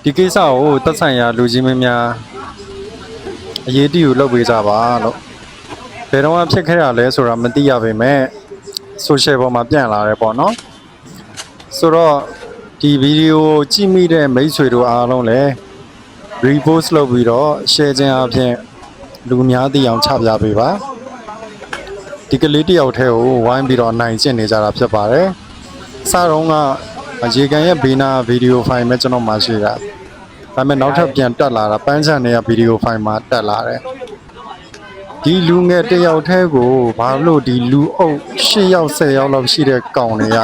ဒီကိစ္စကိုသက်ဆိုင်ရာလူကြီးမင်းများအရေးတယူလုပ်ပေးကြပါလို့ဘယ်တော့မှဖြစ်ခဲ့ရလဲဆိုတာမသိရပါပဲsocial ပေါ်မှာပြန့်လာတယ်ပေါ့နော်ဆိုတော့ဒီဗီဒီယိုကြည့်မိတဲ့မိတ်ဆွေတို့အားလုံးလည်း repost လုပ်ပြီးတော့ share ခြင်းအပြင်လူများသိအောင်ချပြပေးပါဒီကလေးတယောက်တည်းကိုဝိုင်းပြီးတော့နိုင်ကျင့်နေကြတာဖြစ်ပါတယ်စတော့ကရေကန်ရဲ့ဘေးနာဗီဒီယိုဖိုင်ပဲကျွန်တော်မှရှိတာဒါပေမဲ့နောက်ထပ်ပြန်တက်လာတာပန်းချန်တွေကဗီဒီယိုဖိုင်မှာတက်လာတယ်ဒီလူငယ်တယောက်တည်းကိုဘာလို့ဒီလူအုပ်10ယောက်10ယောက်လောက်ရှိတဲ့ကောင်တွေက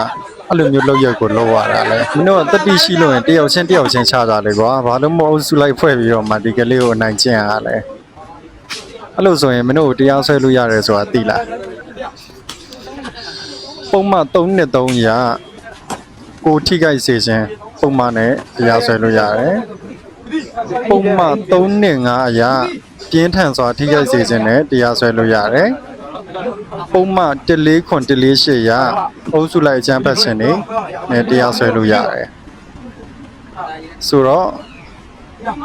အဲ့လိုမျိုးလောက်ရက်ကိုလောက်ရတာလဲမင်းတို့ကတတိရှိလို့ရင်တယောက်ချင်းချကြတယ်ကွာဘာလို့မအုပ်စုလိုက်ဖွဲ့ပြီးတော့မှဒီကလေးကိုနိုင်ကျင့်ရလဲအဲ့လိုဆိုရင်မင်းတို့တရားဆွဲလို့ရတယ်ဆိုတာသိလားပုံမှန်3-3ရကိုထိခိုက်စေခြင်းပုံမှန်နဲ့တရားဆွဲလို့ရတယ်ပုံမှန်3-5အရာပြင်းထန်စွာထိခိုက်စေခြင်းနဲ့တရားစွဲလို့ရတယ်ပုံမှန်149-148ရအုပ်စုလိုက်အကြမ်းဖက်ခြင်းတွေနဲ့တရားစွဲလို့ရတယ်ဆိုတော့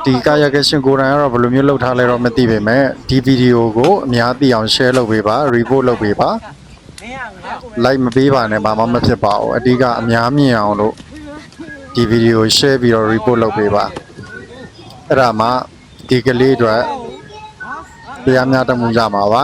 ဒီကာယကရှင်ကိုယ်တိုင်ကတော့ဘယ်လိုမျိုးလုပ်ထားလဲတော့မသိပေမဲ့ဒီဗီဒီယိုကိုအများသိအောင် share လုပ်ပေးပါ report လုပ်ပေးပါ like မပေးပါနဲ့ဘာမှမဖြစ်ပါဘူးအဓိကအများမြင်အောင်လို့ဒီဗီဒီယို share ပြီးတော့ report လုပ်ပေးပါအဲ့ဒါမှဒီကလေးတွေတရားများတမှုရမှာပါ